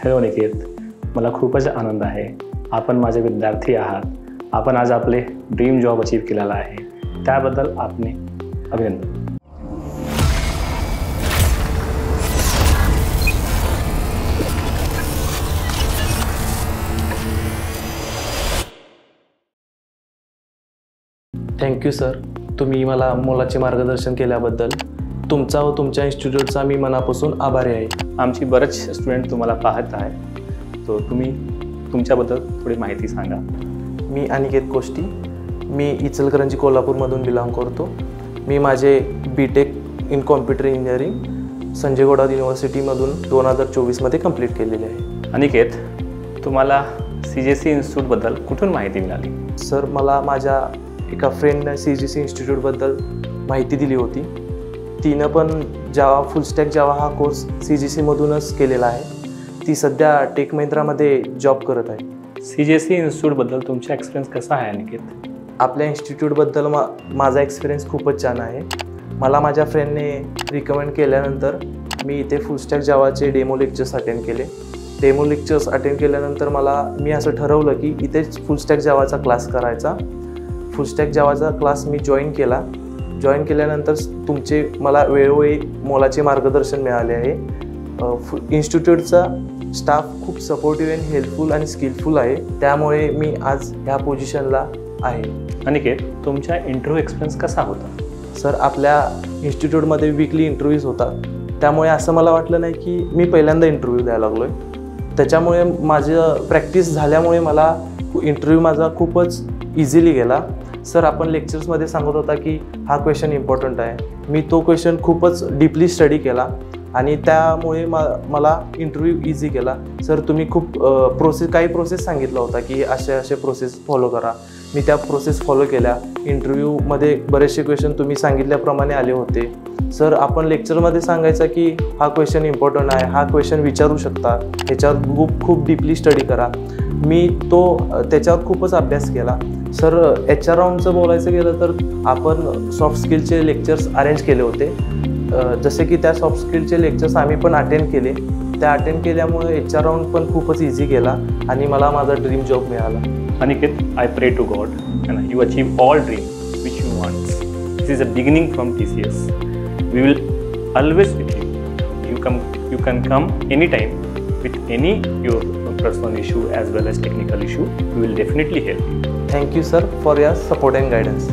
Hello Niket, मला खूपच आनंद आहे. आपण माझे विद्यार्थी आहात. आपण आज आपले ड्रीम जॉब अचीव केलेला आहे. त्याबद्दल आपले अभिनंदन. थँक्यू सर, तुम्ही मला मोलाचे मार्गदर्शन केल्याबद्दल तुमचा व तुमच्या इन्स्टिट्यूटचा मी मनापासून आभारी आहे. आमची बरेच स्टुडंट तुम्हाला पाहत आहे, तो तुम्ही तुमच्याबद्दल थोडी माहिती सांगा. मी अनिकेत कोष्टी, मी इचलकरंजी कोल्हापूरमधून बिलॉंग करतो. मी माझे BTech in computer engineering Sanjay Ghodawat युनिव्हर्सिटीमधून 2024मध्ये कंप्लीट केलेले आहे. अनिकेत, तुम्हाला CJC इन्स्टिट्यूटबद्दल कुठून माहिती मिळाली? सर, मला माझ्या एका फ्रेंडने CJC इन्स्टिट्यूटबद्दल माहिती दिली होती. तिनं पण फुल स्टॅक जावा हा कोर्स CJCमधूनच केलेला आहे. ती सध्या टेक महिंद्रामध्ये जॉब करत आहे. CJC इन्स्टिट्यूटबद्दल तुमचा एक्सपिरियन्स कसा आहे अनिकेत? आपल्या इन्स्टिट्यूटबद्दल माझा एक्सपिरियन्स खूपच छान आहे. मला माझ्या फ्रेंडने रिकमेंड केल्यानंतर मी इथे फुल स्टॅक जावाचे डेमो लेक्चर्स अटेंड केले. डेमो लेक्चर्स अटेंड केल्यानंतर मी असं ठरवलं की इथेच फुल स्टॅक जावाचा क्लास करायचा. फुल स्टॅक जावाचा क्लास मी जॉईन केला. जॉईन केल्यानंतर तुमचे मला वेळोवेळी मोलाचे मार्गदर्शन मिळाले आहे. इन्स्टिट्यूटचा स्टाफ खूप सपोर्टिव्ह आणि हेल्पफुल आणि स्किलफुल आहे. त्यामुळे मी आज ह्या पोझिशनला आहे. अनिकेत, तुमचा इंटरव्ह्यू एक्सपिरियन्स कसा होता? सर, आपल्या इन्स्टिट्यूटमध्ये वीकली इंटरव्ह्यूज होतात. त्यामुळे असं मला वाटलं नाही की मी पहिल्यांदा इंटरव्ह्यू द्यायला लागलो आहे. त्याच्यामुळे माझं प्रॅक्टिस झाल्यामुळे मला इंटरव्ह्यू माझा खूपच इझिली गेला. सर, आपण लेक्चर्समध्ये सांगत होता की हा क्वेश्चन इम्पॉर्टंट आहे. मी तो क्वेश्चन खूपच डीपली स्टडी केला आणि त्यामुळे मला इंटरव्ह्यू इझी केला. सर, तुम्ही खूप काही प्रोसेस सांगितला होता की असे प्रोसेस फॉलो करा. मी त्या प्रोसेस फॉलो केल्या. इंटरव्ह्यूमध्ये बरेचसे क्वेश्चन तुम्ही सांगितल्याप्रमाणे आले होते. सर, आपण लेक्चरमध्ये सांगायचं की हा क्वेश्चन इम्पॉर्टंट आहे, हा क्वेश्चन विचारू शकता, ह्याच्यावर खूप डीपली स्टडी करा. मी त्याच्यावर खूपच अभ्यास केला. सर, HR राऊंडचं बोलायचं गेलं तर आपण सॉफ्ट स्किलचे लेक्चर्स अरेंज केले होते. जसे की त्या सॉफ्ट स्किलचे लेक्चर्स आम्ही पण अटेंड केले. त्या अटेंड केल्यामुळे HR राऊंड पण खूपच इझी गेला आणि मला माझा ड्रीम जॉब मिळाला. Aniket, I pray to God and you achieve all dreams which you want. This is a beginning from TCS. We will always with you. You can come anytime with any your personal issue as well as technical issue. We will definitely help you. Thank you, sir, for your support and guidance.